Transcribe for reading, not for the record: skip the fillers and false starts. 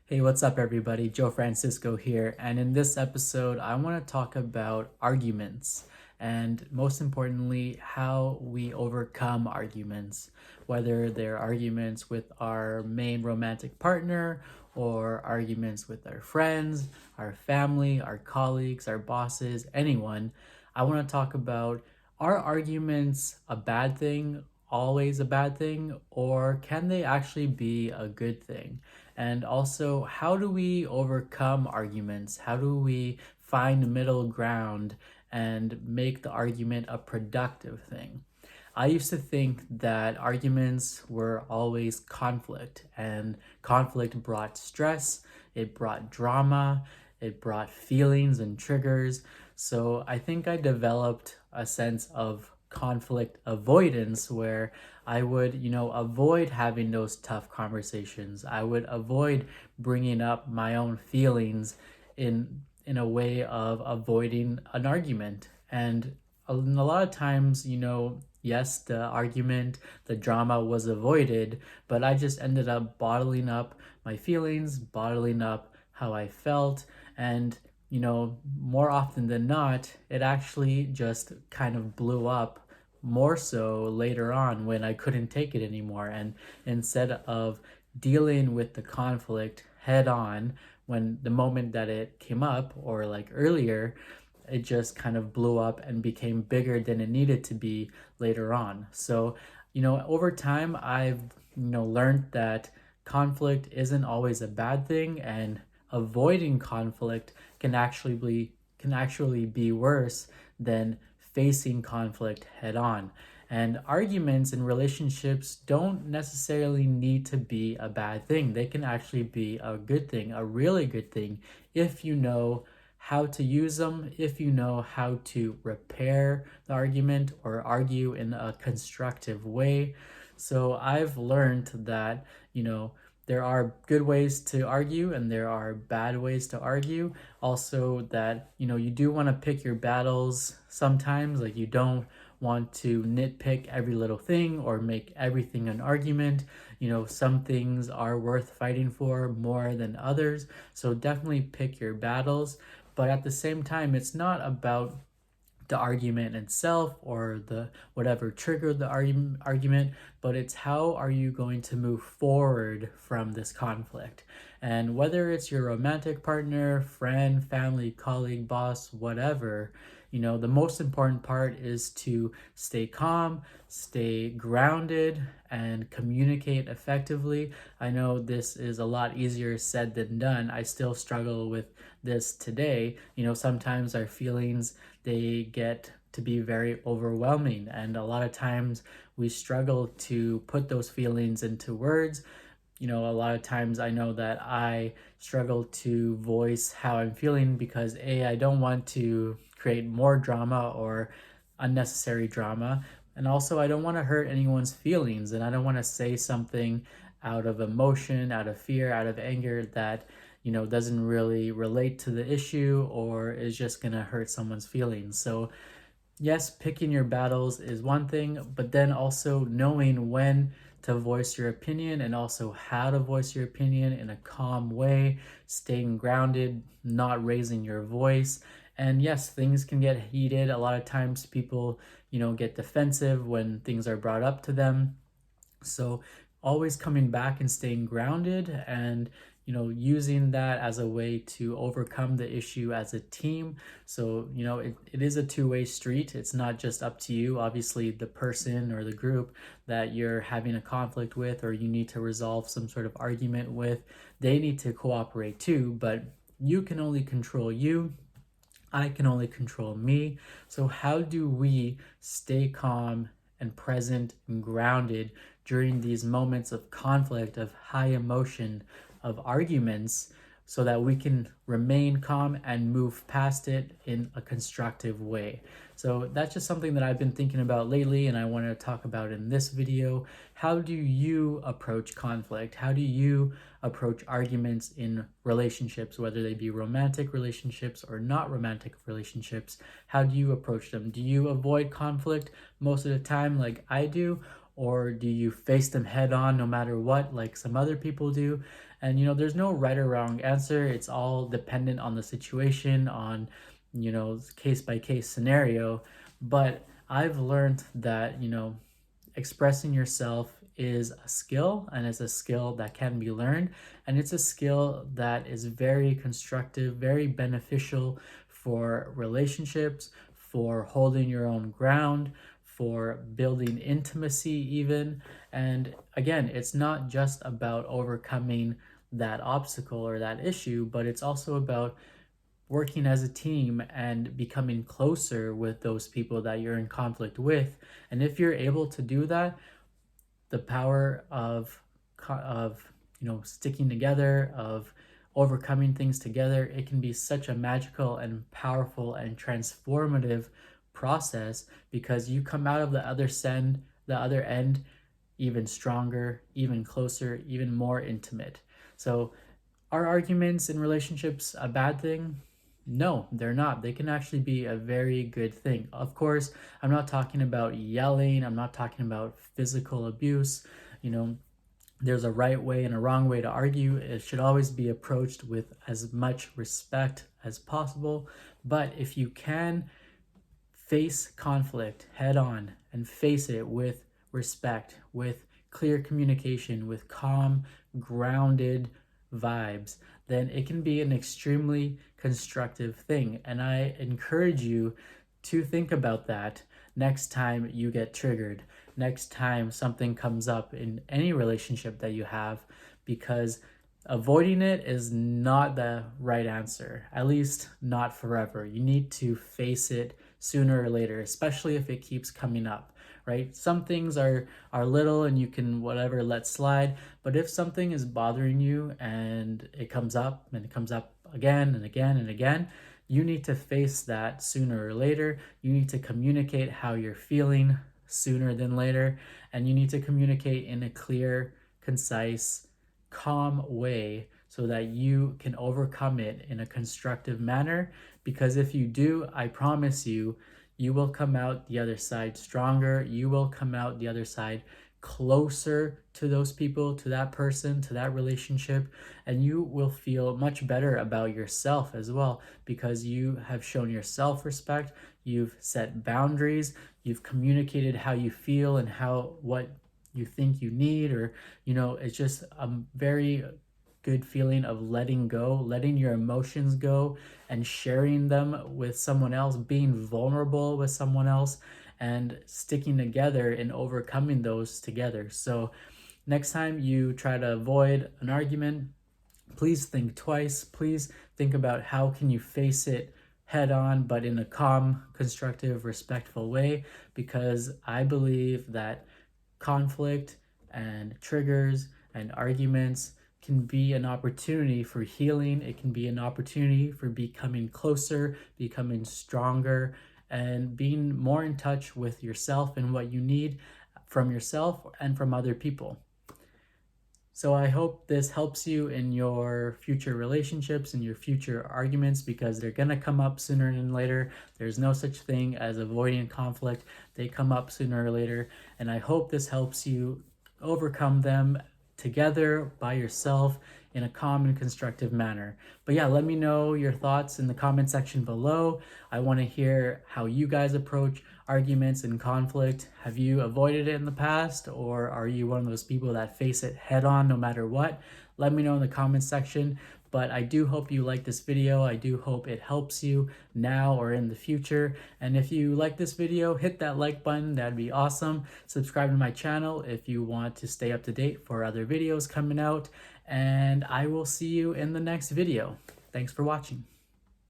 Hey, what's up, everybody? Joe Francisco here. And in this episode, I want to talk about arguments and, most importantly, how we overcome arguments, whether they're arguments with our main romantic partner or arguments with our friends, our family, our colleagues, our bosses, anyone. I want to talk about, are arguments a bad thing, always a bad thing, or can they actually be a good thing? And also, how do we overcome arguments? How do we find middle ground and make the argument a productive thing? I used to think that arguments were always conflict, and conflict brought stress, it brought drama, it brought feelings and triggers. So I think I developed a sense of conflict avoidance where I would, avoid having those tough conversations. I would avoid bringing up my own feelings in a way of avoiding an argument. And a lot of times, yes, the argument, the drama was avoided, but I just ended up bottling up my feelings, bottling up how I felt, and more often than not, it actually just kind of blew up more so later on when I couldn't take it anymore. And instead of dealing with the conflict head on when the moment that it came up or like earlier, it just kind of blew up and became bigger than it needed to be later on. So, over time, I've, learned that conflict isn't always a bad thing, and avoiding conflict can actually be worse than facing conflict head on. And arguments in relationships don't necessarily need to be a bad thing. They can actually be a good thing, a really good thing, if you know how to use them, if you know how to repair the argument or argue in a constructive way. So I've learned that, there are good ways to argue and there are bad ways to argue. Also, that, you do want to pick your battles sometimes. Like, you don't want to nitpick every little thing or make everything an argument. Some things are worth fighting for more than others. So definitely pick your battles. But at the same time, it's not about the argument itself or the whatever triggered the argument, but it's how are you going to move forward from this conflict. And whether it's your romantic partner, friend, family, colleague, boss, whatever, the most important part is to stay calm, stay grounded, and communicate effectively. I know this is a lot easier said than done. I still struggle with this today. Sometimes our feelings, they get to be very overwhelming, and a lot of times we struggle to put those feelings into words. A lot of times I know that I struggle to voice how I'm feeling because I don't want to create more drama or unnecessary drama. And also, I don't want to hurt anyone's feelings, and I don't want to say something out of emotion, out of fear, out of anger that, doesn't really relate to the issue or is just going to hurt someone's feelings. So, yes, picking your battles is one thing, but then also knowing when to voice your opinion and also how to voice your opinion in a calm way, staying grounded, not raising your voice. And yes, things can get heated. A lot of times people, get defensive when things are brought up to them. So always coming back and staying grounded and using that as a way to overcome the issue as a team. So it is a two-way street. It's not just up to you. Obviously, the person or the group that you're having a conflict with or you need to resolve some sort of argument with, they need to cooperate too, but you can only control you. I can only control me. So how do we stay calm and present and grounded during these moments of conflict, of high emotion, of arguments, so that we can remain calm and move past it in a constructive way? So that's just something that I've been thinking about lately, and I want to talk about in this video. How do you approach conflict? How do you approach arguments in relationships, whether they be romantic relationships or not romantic relationships? How do you approach them? Do you avoid conflict most of the time like I do? Or do you face them head on no matter what, like some other people do? And there's no right or wrong answer. It's all dependent on the situation, on case by case scenario. But I've learned that expressing yourself is a skill, and it's a skill that can be learned, and it's a skill that is very constructive, very beneficial for relationships, for holding your own ground, for building intimacy even. And again, it's not just about overcoming that obstacle or that issue, but it's also about working as a team and becoming closer with those people that you're in conflict with. And if you're able to do that, the power of sticking together, of overcoming things together, it can be such a magical and powerful and transformative process, because you come out of the other end even stronger, even closer, even more intimate. So are arguments in relationships a bad thing? No, they're not. They can actually be a very good thing. Of course, I'm not talking about yelling. I'm not talking about physical abuse. There's a right way and a wrong way to argue. It should always be approached with as much respect as possible. But if you can face conflict head on and face it with respect, with clear communication, with calm, grounded vibes, then it can be an extremely constructive thing. And I encourage you to think about that next time you get triggered, next time something comes up in any relationship that you have, because avoiding it is not the right answer, at least not forever. You need to face it sooner or later, especially if it keeps coming up, right? Some things are little and you can whatever let slide, but if something is bothering you and it comes up and it comes up again and again and again, you need to face that sooner or later. You need to communicate how you're feeling sooner than later, and you need to communicate in a clear, concise, calm way so that you can overcome it in a constructive manner. Because if you do, I promise you, you will come out the other side stronger. You will come out the other side closer to those people, to that person, to that relationship, and you will feel much better about yourself as well, because you have shown your self-respect, you've set boundaries, you've communicated how you feel and what you think you need, or it's just a very good feeling of letting go, letting your emotions go and sharing them with someone else, being vulnerable with someone else, and sticking together and overcoming those together. So next time you try to avoid an argument, please think twice. Please think about how can you face it head on, but in a calm, constructive, respectful way, because I believe that conflict and triggers and arguments can be an opportunity for healing. It can be an opportunity for becoming closer, becoming stronger, and being more in touch with yourself and what you need from yourself and from other people. So I hope this helps you in your future relationships and your future arguments, because they're going to come up sooner than later. There's no such thing as avoiding conflict. They come up sooner or later. And I hope this helps you overcome them together by yourself in a calm and constructive manner. But yeah, let me know your thoughts in the comment section below. I want to hear how you guys approach arguments and conflict. Have you avoided it in the past, or are you one of those people that face it head on no matter what? Let me know in the comment section. But I do hope you like this video. I do hope it helps you now or in the future. And if you like this video, hit that like button. That'd be awesome. Subscribe to my channel if you want to stay up to date for other videos coming out. And I will see you in the next video. Thanks for watching.